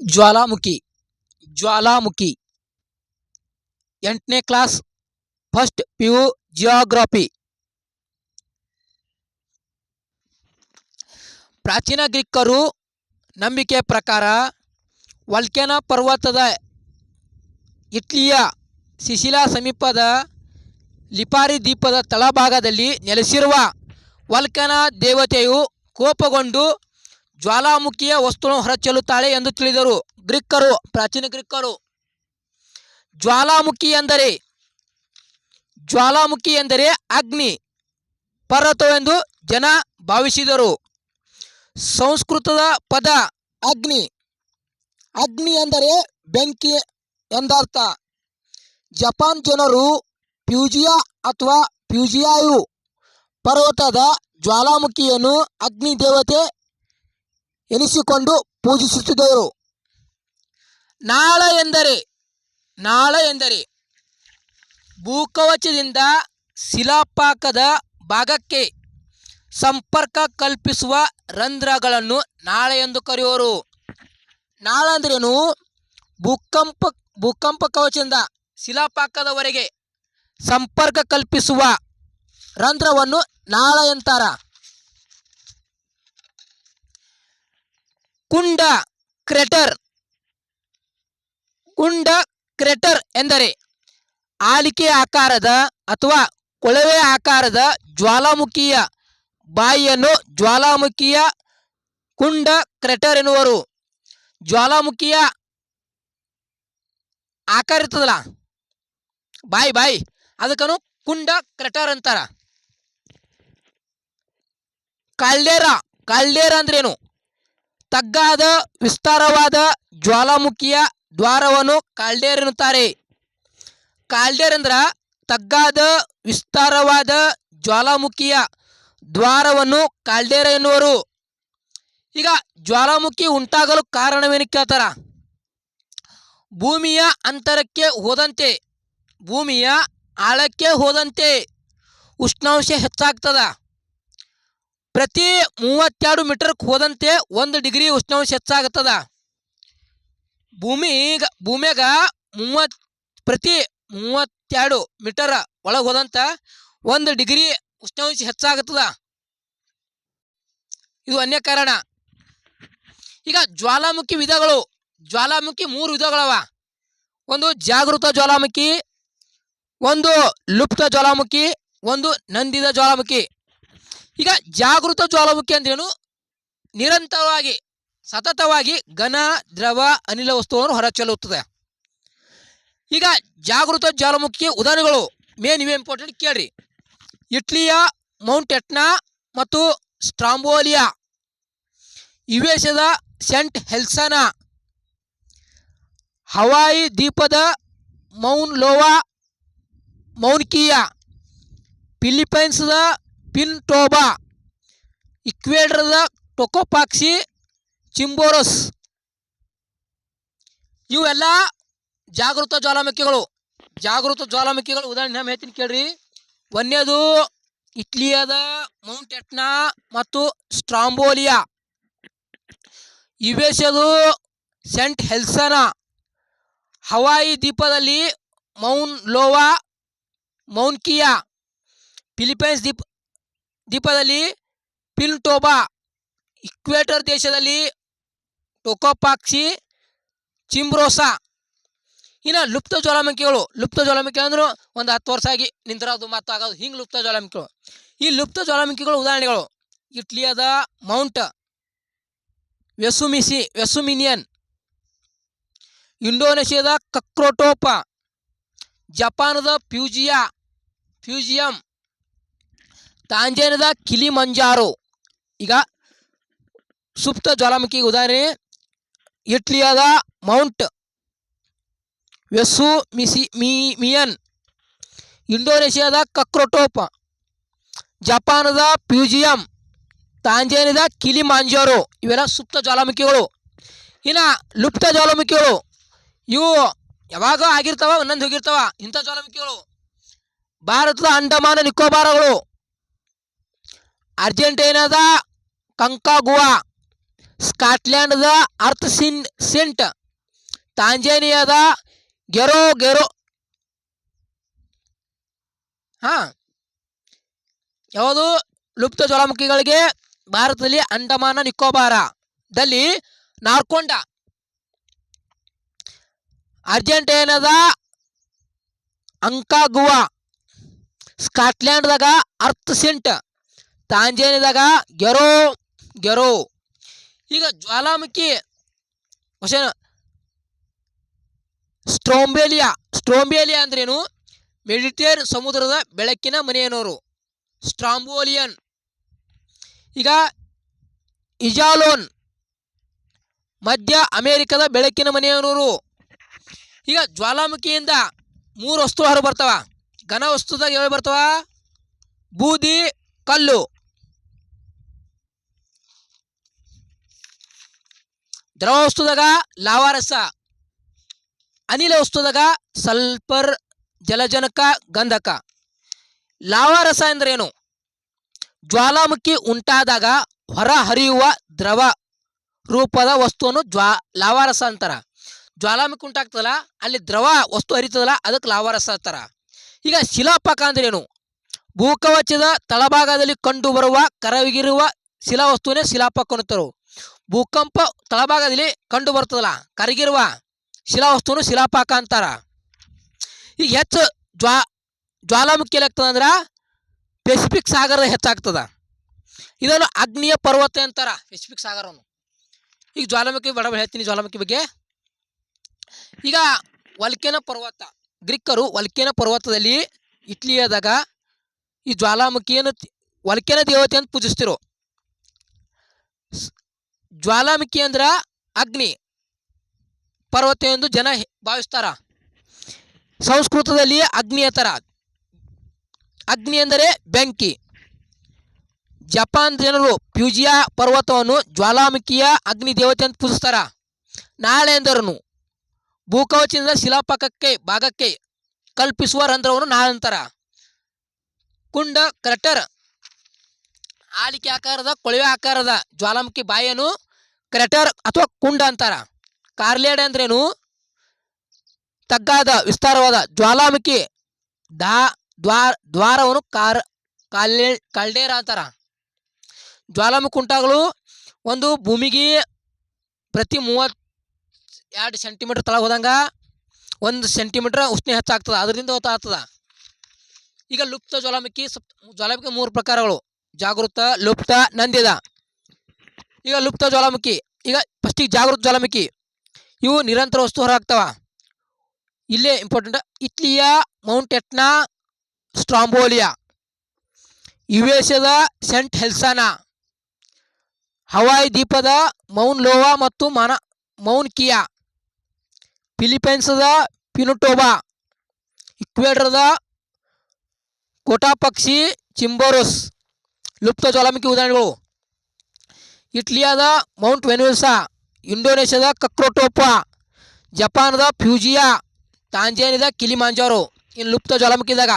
ಜ್ವಾಲಾಮುಖಿ ಜ್ವಾಲಾಮುಖಿ 8ನೇ class first PU geography. ಪ್ರಾಚೀನ ಗ್ರೀಕರು ನಂಬಿಕೆ ಪ್ರಕಾರ ವಲ್ಕೆನಾ ಪರ್ವತದ ಇಟಲಿಯ ಸಿಸಿಲಾ ಸಮೀಪದ ಲಿಪಾರಿ ದ್ವೀಪದ ತಳಭಾಗದಲ್ಲಿ ನೆಲೆಸಿರುವ ವಲ್ಕೆನಾ ದೇವತೆಯು ಕೋಪಗೊಂಡು ಜ್ವಾಲಾಮುಖಿಯ ವಸ್ತುವನ್ನು ಹೊರಚೆಲ್ಲುತ್ತಾಳೆ ಎಂದು ತಿಳಿದರು. ಪ್ರಾಚೀನ ಗ್ರೀಕರು ಜ್ವಾಲಾಮುಖಿ ಎಂದರೆ ಅಗ್ನಿ ಪರ್ವತವೆಂದು ಜನ ಭಾವಿಸಿದರು. ಸಂಸ್ಕೃತದ ಪದ ಅಗ್ನಿ ಎಂದರೆ ಬೆಂಕಿ ಎಂದರ್ಥ. ಜಪಾನ್ ಜನರು ಫ್ಯೂಜಿಯಾ ಅಥವಾ ಫ್ಯೂಜಿಯಾಯು ಪರ್ವತದ ಜ್ವಾಲಾಮುಖಿಯನ್ನು ಅಗ್ನಿ ದೇವತೆ ಎನಿಸಿಕೊಂಡು ಪೂಜಿಸುತ್ತಿದ್ದರು. ನಾಳ ಎಂದರೆ ಭೂಕವಚದಿಂದ ಶಿಲಾಪಾಕದ ಭಾಗಕ್ಕೆ ಸಂಪರ್ಕ ಕಲ್ಪಿಸುವ ರಂಧ್ರಗಳನ್ನು ನಾಳ ಎಂದು ಕರೆಯುವರು. ನಾಳ ಅಂದ್ರೇನು? ಭೂಕಂಪ ಕವಚದಿಂದ ಶಿಲಾಪಾಕದವರೆಗೆ ಸಂಪರ್ಕ ಕಲ್ಪಿಸುವ ರಂಧ್ರವನ್ನು ನಾಳ ಎಂತಾರ. ಕುಂಡ ಕ್ರೇಟರ್ ಎಂದರೆ ಆಲಿಕೆ ಆಕಾರದ ಅಥವಾ ಕೊಳವೆ ಆಕಾರದ ಜ್ವಾಲಾಮುಖಿಯ ಬಾಯಿಯನ್ನು ಜ್ವಾಲಾಮುಖಿಯ ಕುಂಡ ಕ್ರೇಟರ್ ಎನ್ನುವರು. ಜ್ವಾಲಾಮುಖಿಯ ಆಕಾರ ಇರ್ತದಲ್ಲ, ಬಾಯಿ ಅದಕ್ಕನು ಕುಂಡ ಕ್ರೇಟರ್ ಅಂತಾರ. ಕಾಲ್ಡೇರಾ ಅಂದ್ರೇನು? ತಗ್ಗಾದ ವಿಸ್ತಾರವಾದ ಜ್ವಾಲಾಮುಖಿಯ ದ್ವಾರವನ್ನು ಕಾಲ್ಡೇರ್ ಎನ್ನುತ್ತಾರೆ. ಕಾಲ್ಡೇರ್ ಅಂದ್ರ ತಗ್ಗಾದ ವಿಸ್ತಾರವಾದ ಜ್ವಾಲಾಮುಖಿಯ ದ್ವಾರವನ್ನು ಕಾಲ್ಡೇರ ಎನ್ನುವರು. ಈಗ ಜ್ವಾಲಾಮುಖಿ ಉಂಟಾಗಲು ಕಾರಣವೇನು ಕೇಳ್ತಾರ. ಭೂಮಿಯ ಅಂತರಕ್ಕೆ ಹೋದಂತೆ, ಭೂಮಿಯ ಆಳಕ್ಕೆ ಹೋದಂತೆ ಉಷ್ಣಾಂಶ ಹೆಚ್ಚಾಗ್ತದ. ಪ್ರತಿ 32 ಮೀಟರ್ಗೆ ಹೋದಂತೆ 1 ಡಿಗ್ರಿ ಉಷ್ಣಾಂಶ ಹೆಚ್ಚಾಗ್ತದ. ಭೂಮಿಯಾಗ ಪ್ರತಿ 32 ಮೀಟರ್ ಒಳಗೆ ಹೋದಂತ 1 ಡಿಗ್ರಿ ಉಷ್ಣಾಂಶ ಹೆಚ್ಚಾಗ್ತದ. ಇದು ಅನ್ಯ ಕಾರಣ. ಈಗ ಜ್ವಾಲಾಮುಖಿ ವಿಧಗಳು. ಜ್ವಾಲಾಮುಖಿ 3 ವಿಧಗಳವ. ಒಂದು ಜಾಗೃತ ಜ್ವಾಲಾಮುಖಿ, ಒಂದು ಲುಪ್ತ ಜ್ವಾಲಾಮುಖಿ, ಒಂದು ನಂದಿದ ಜ್ವಾಲಾಮುಖಿ. ಈಗ ಜಾಗೃತ ಜ್ವಾಲಾಮುಖಿ ಅಂದ್ರೇನು? ನಿರಂತರವಾಗಿ ಸತತವಾಗಿ ಘನ ದ್ರವ ಅನಿಲ ವಸ್ತುವನ್ನು ಹೊರಚೆಲ್ಲುತ್ತದೆ. ಈಗ ಜಾಗೃತ ಜ್ವಾಲಾಮುಖಿ ಉದಾಹರಣೆಗಳು ಮೇನ್ ಇವೆ, ಇಂಪಾರ್ಟೆಂಟ್ ಕೇಳ್ರಿ. ಇಟಲಿಯ ಮೌಂಟ್ ಎಟ್ನಾ ಮತ್ತು ಸ್ಟ್ರಾಂಬೋಲಿಯಾ, ಯುಎಸ್ಎದ ಸೆಂಟ್ ಹೆಲ್ಸಾನಾ, ಹವಾಯಿ ದ್ವೀಪದ ಮೌನ್ಕಿಯಾ, ಫಿಲಿಪೈನ್ಸ್ದ ಪಿನ್ಟೋಬಾ, ಈಕ್ವೆಡರ್ದ ಟೊಕೊಪಾಕ್ಸಿ, ಚಿಂಬೋರಸ್, ಇವೆಲ್ಲ ಜಾಗೃತ ಜ್ವಾಲಾಮುಖಿಗಳು. ಜಾಗೃತ ಜ್ವಾಲಾಮುಖಿಗಳು ಉದಾಹರಣೆ ನಮ್ಮ ಹೇಳ್ತೀನಿ ಕೇಳ್ರಿ. ಒಂದನೇದು ಇಟ್ಲಿಯದ ಮೌಂಟ್ ಎಟ್ನಾ ಮತ್ತು ಸ್ಟ್ರಾಂಬೋಲಿಯಾ, ಯುಎಸ್ಎದು ಸೆಂಟ್ ಹೆಲ್ಸಾನಾ, ಹವಾಯಿ ದ್ವೀಪದಲ್ಲಿ ಮೌನ್ಕಿಯಾ, ಫಿಲಿಪೈನ್ಸ್ ದ್ವೀಪದಲ್ಲಿ ಪಿನ್ಟೋಬಾ, ಈಕ್ವೆಡರ್ ದೇಶದಲ್ಲಿ ಟೊಕೊಪಾಕ್ಸಿ, ಚಿಂಬ್ರೋಸಾ. ಇನ್ನು ಲುಪ್ತ ಜ್ವಾಲಾಮುಖಿ ಅಂದ್ರು ಒಂದು 10 ವರ್ಷ ಆಗಿ ನಿಂತಿರೋದು ಮತ್ತಾಗೋದು, ಹಿಂಗೆ ಲುಪ್ತ ಜ್ವಾಲಾಮುಖಿಗಳು. ಈ ಲುಪ್ತ ಜ್ವಾಲಾಮುಖಿಗಳು ಉದಾಹರಣೆಗಳು ಇಟ್ಲಿಯದ ಮೌಂಟ್ ವೆಸುಮಿನಿಯನ್, ಇಂಡೋನೇಷ್ಯಾದ ಕಕ್ರೋಟೋಪ, ಜಪಾನದ ಫ್ಯೂಜಿಯಂ, ತಾಂಜಾನಿಯಾದ ಕಿಲಿಮಂಜಾರೋ. ಈಗ ಸುಪ್ತ ಜ್ವಾಲಾಮುಖಿ ಉದಾಹರಣೆ ಇಟ್ಲಿಯದ ಮೌಂಟ್ ವೆಸುಮಿನಿಯನ್, ಇಂಡೋನೇಷ್ಯಾದ ಕಕ್ರೋಟೋಪ, ಜಪಾನದ ಫ್ಯೂಜಿಯಂ, ತಾಂಜಾನಿಯಾದ ಕಿಲಿಮಾಂಜಾರೋ. ಇವೆಲ್ಲ ಸುಪ್ತ ಜ್ವಾಲಾಮುಖಿಗಳು. ಇನ್ನು ಲುಪ್ತ ಜ್ವಾಲಾಮುಖಿಗಳು ಇವು ಯಾವಾಗ ಆಗಿರ್ತಾವ, ಒಂದೊಂದು ಹೋಗಿರ್ತಾವ. ಇಂಥ ಜ್ವಾಲಾಮುಖಿಗಳು ಭಾರತದ ಅಂಡಮಾನ ನಿಕೋಬಾರಗಳು, ಅರ್ಜೆಂಟೈನಾದ ಕಂಕಾಗುವಾ, ಸ್ಕಾಟ್ಲ್ಯಾಂಡ್ದ ಅರ್ತ್ ಸಿಂಟ್, ತಾಂಜೇನಿಯಾದ ಗೆರೋ ಗೆರೋ ಹಾ ಯಾವುದು ಲುಪ್ತ ಜ್ವಾಲಾಮುಖಿಗಳಿಗೆ ಭಾರತದಲ್ಲಿ ಅಂಡಮಾನ ನಿಕೋಬಾರದಲ್ಲಿ ನಾರ್ಕೊಂಡ, ಅರ್ಜೆಂಟೈನಾದ ಅಂಕಾಗುವಾ, ಸ್ಕಾಟ್ಲ್ಯಾಂಡ್ದಾಗ ಅರ್ತ್ ಸಿಂಟ್, ತಾಂಜೇನಿಯಾದಾಗ ಗೆರೋ ಗೆರೋ. ಈಗ ಜ್ವಾಲಾಮುಖಿ ಕ್ವಶನ್, ಸ್ಟ್ರೋಂಬೇಲಿಯಾ ಅಂದ್ರೇನು? ಮೆಡಿಟೇರಿಯನ್ ಸಮುದ್ರದ ಬೆಳಕಿನ ಮನೆಯನೋರು, ಸ್ಟ್ರಾಂಬೋಲಿಯನ್. ಈಗ ಇಜಾಲೋನ್ ಮಧ್ಯ ಅಮೇರಿಕದ ಬೆಳಕಿನ ಮನೆಯನೂರು. ಈಗ ಜ್ವಾಲಾಮುಖಿಯಿಂದ 3 ವಸ್ತು ಹೊರ ಬರ್ತಾವ. ಘನ ವಸ್ತುದಾಗ ಯಾವ ಬರ್ತಾವ? ಬೂದಿ, ಕಲ್ಲು. ದ್ರವ ವಸ್ತುದಾಗ ಲಾವಾರಸ, ಅನಿಲ ವಸ್ತುದಾಗ ಸಲ್ಫರ್, ಜಲಜನಕ, ಗಂಧಕ. ಲಾವಾರಸ ಅಂದ್ರೇನು? ಜ್ವಾಲಾಮುಖಿ ಉಂಟಾದಾಗ ಹೊರ ಹರಿಯುವ ದ್ರವ ರೂಪದ ವಸ್ತುವನ್ನು ಲಾವಾರಸ ಅಂತಾರ. ಜ್ವಾಲಾಮುಖಿ ಉಂಟಾಗ್ತದಲ್ಲ, ಅಲ್ಲಿ ದ್ರವ ವಸ್ತು ಹರಿತದಲ್ಲ, ಅದಕ್ಕೆ ಲಾವಾರಸ ಅಂತಾರ. ಈಗ ಶಿಲಾಪಾಕ ಅಂದ್ರೇನು? ಭೂಕವಚದ ತಳಭಾಗದಲ್ಲಿ ಕಂಡುಬರುವ ಕರಗಿರುವ ಶಿಲಾವಸ್ತುವನ್ನೇ ಶಿಲಾಪಾಕ ಅನ್ನುತ್ತಾರೆ. ಭೂಕಂಪ ತಳಭಾಗದಲ್ಲಿ ಕಂಡು ಬರ್ತದಲ್ಲ ಕರಗಿರುವ ಶಿಲಾವಸ್ತುವನ್ನು ಶಿಲಾಪಾಕ ಅಂತಾರ. ಈಗ ಹೆಚ್ಚು ಜ್ವಾಲಾಮುಖಿ ಏನಾಗ್ತದ ಅಂದ್ರೆ ಪೆಸಿಫಿಕ್ ಸಾಗರದ ಹೆಚ್ಚಾಗ್ತದ. ಇದನ್ನು ಅಗ್ನಿಯ ಪರ್ವತ ಅಂತಾರ, ಪೆಸಿಫಿಕ್ ಸಾಗರವನ್ನು. ಈಗ ಜ್ವಾಲಾಮುಖಿ ಬಡ ಹೇಳ್ತೀನಿ ಜ್ವಾಲಾಮುಖಿ ಬಗ್ಗೆ. ಈಗ ವಲ್ಕೆನ ಪರ್ವತ, ಗ್ರೀಕರು ವಲ್ಕೆನ ಪರ್ವತದಲ್ಲಿ ಇಟ್ಲಿಯಾದಾಗ ಈ ಜ್ವಾಲಾಮುಖಿಯನ್ನು ವಲ್ಕೆನ ದೇವತೆ ಅಂತ ಪೂಜಿಸ್ತಿರು. ಜ್ವಾಲಾಮುಖಿ ಅಂದ್ರ ಅಗ್ನಿ ಪರ್ವತ ಎಂದು ಜನ ಭಾವಿಸ್ತಾರ. ಸಂಸ್ಕೃತದಲ್ಲಿ ಅಗ್ನಿ ಅಂತಾರ. ಅಗ್ನಿ ಎಂದರೆ ಬೆಂಕಿ. ಜಪಾನ್ ಜನರು ಫ್ಯೂಜಿಯಾ ಪರ್ವತವನ್ನು ಜ್ವಾಲಾಮುಖಿಯ ಅಗ್ನಿ ದೇವತೆ ಅಂತ ಪೂಜಿಸ್ತಾರ. ನಾಳೆ ಎಂದರನು ಭೂಕವಚದಿಂದ ಶಿಲಾಪಾಕಕ್ಕೆ ಭಾಗಕ್ಕೆ ಕಲ್ಪಿಸುವ ರಂಧ್ರವನ್ನು ನಾಳೆ ಅಂತಾರ. ಕುಂಡ, ಕ್ರಟರ್, ಆಲಿಕೆ ಆಕಾರದ ಕೊಳವೆ ಆಕಾರದ ಜ್ವಾಲಾಮುಖಿ ಬಾಯಿಯನ್ನು ಕ್ರಟರ್ ಅಥವಾ ಕುಂಡ ಅಂತಾರ. ಕಾರ್ಲೇಡ್ ಅಂದ್ರೇನು? ತಗ್ಗಾದ ವಿಸ್ತಾರವಾದ ಜ್ವಾಲಾಮುಖಿ ದ್ವಾರವನ್ನು ಕಾಲ್ಡೇರಾ ಅಂತಾರ. ಜ್ವಾಲಾಮುಖಿ ಉಂಟಾಗಲು ಒಂದು ಭೂಮಿಗೆ ಪ್ರತಿ 32 ಸೆಂಟಿಮೀಟರ್ ತಳ ಹೋದಂಗ 1 ಸೆಂಟಿಮೀಟರ್ ಉಷ್ಣ ಹೆಚ್ಚಾಗ್ತದ, ಅದರಿಂದ ಗೊತ್ತಾಗ್ತದ. ಈಗ ಲುಪ್ತ ಜ್ವಾಲಾಮುಖಿ 3 ಪ್ರಕಾರಗಳು: ಜಾಗೃತ, ಲುಪ್ತ, ನಂದಿದ. ಈಗ ಲುಪ್ತ ಜ್ವಾಲಾಮುಖಿ, ಈಗ ಫಸ್ಟಿಗೆ ಜಾಗೃತ ಜ್ವಾಲಾಮುಖಿ, ಇವು ನಿರಂತರ ವಸ್ತು ಹೊರಹಾಗ್ತಾವ. ಇಲ್ಲೇ ಇಂಪಾರ್ಟೆಂಟ್: ಇಟ್ಲಿಯ ಮೌಂಟ್ ಎಟ್ನಾ, ಸ್ಟ್ರಾಂಬೋಲಿಯಾ, ಯುಎಸ್ಎದ ಸೆಂಟ್ ಹೆಲ್ಸಾನಾ, ಹವಾಯಿ ದ್ವೀಪದ ಮೌನ್ ಲೋವಾ ಮತ್ತು ಮೌನ್ ಕಿಯಾ, ಫಿಲಿಪೈನ್ಸ್ದ ಪಿನುಟೋಬಾ, ಇಕ್ವೆಡರ್ದ ಕೋಟಾಪಕ್ಷಿ ಚಿಂಬೋರೋಸ್. ಲುಪ್ತ ಜ್ವಾಲಾಮುಖಿ ಉದಾಹರಣೆಗಳು: ಇಟ್ಲಿಯಾದ ಮೌಂಟ್ ವೆನ್ಯೂಸಾ, ಇಂಡೋನೇಷ್ಯಾದ ಕಕ್ರೋಟೋಪಾ, ಜಪಾನದ ಫ್ಯೂಜಿಯಾ, ತಾಂಜೇನಿಯಾದ ಕಿಲಿಮಾಂಜಾರೋ. ಇನ್ನು ಲುಪ್ತ ಜ್ವಾಲಾಮುಖಿದಾಗ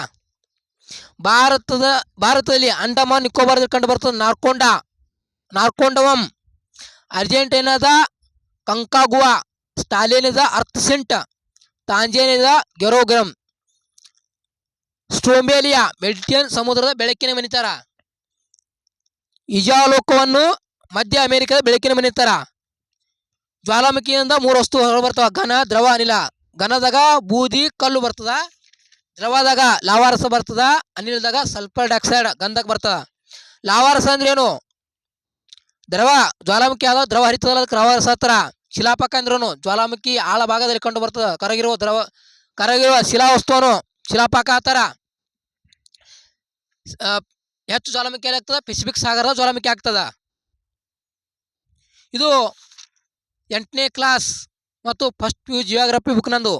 ಭಾರತದಲ್ಲಿ ಅಂಡಮಾನ್ ನಿಕೋಬಾರದಲ್ಲಿ ಕಂಡು ಬರ್ತದೆ ನಾರ್ಕೊಂಡವಂ, ಅರ್ಜೆಂಟೈನಾದ ಕಂಕಾಗುವಾ, ಸ್ಟಾಲಿನಿಯಾದ ಅರ್ತ್ ಸಿಂಟ್, ತಾಂಜೇನಿಯಾದ ಗೆರೋಗ್ರಮ್. ಸ್ಟ್ರೋಂಬೇಲಿಯಾ ಮೆಡಿಟೇರಿಯನ್ ಸಮುದ್ರದ ಬೆಳಕಿನ ಮನಿತಾರ. ಇಜಾಲೋಕವನ್ನು ಮಧ್ಯ ಅಮೇರಿಕದ ಬೆಳಕಿನ ಮನಿತಾರ. ಜ್ವಾಲಾಮುಖಿಯಿಂದ 3 ವಸ್ತು ಹೊರಬರ್ತಾವ: ಘನ, ದ್ರವ, ಅನಿಲ. ಘನದಾಗ ಬೂದಿ, ಕಲ್ಲು ಬರ್ತದ. ದ್ರವದಾಗ ಲಾವಾರಸ ಬರ್ತದ. ಅನಿಲದಾಗ ಸಲ್ಫರ್ ಡೈಆಕ್ಸೈಡ್, ಗಂಧಕ ಬರ್ತದ. ಲಾವಾರಸ ಅಂದ್ರೆ ಏನು? ದ್ರವ ಜ್ವಾಲಾಮುಖಿ ಆದ ದ್ರವ ಹರಿತದಲ್ಲ, ಅದಕ್ಕೆ ಲಾವಾರಸ ಹತ್ರ. ಶಿಲಾಪಾಕ ಅಂದ್ರೂ ಜ್ವಾಲಾಮುಖಿ ಆಳ ಭಾಗದಲ್ಲಿ ಕಂಡು ಬರ್ತದ. ಕರಗಿರುವ ಶಿಲಾವಸ್ತುವನ್ನು ಶಿಲಾಪಾಕ ಆತರ. ಹೆಚ್ಚು ಜ್ವಾಲಾಮುಖಿ ಆಗ್ತದ ಪೆಸಿಫಿಕ್ ಸಾಗರದ ಜ್ವಾಲಾಮುಖಿ ಆಗ್ತದ. ಇದು 8ನೇ ಕ್ಲಾಸ್ ಮತ್ತು ಫಸ್ಟ್ PU ಜಿಯೋಗ್ರಫಿ ಬುಕ್ ನಂದು.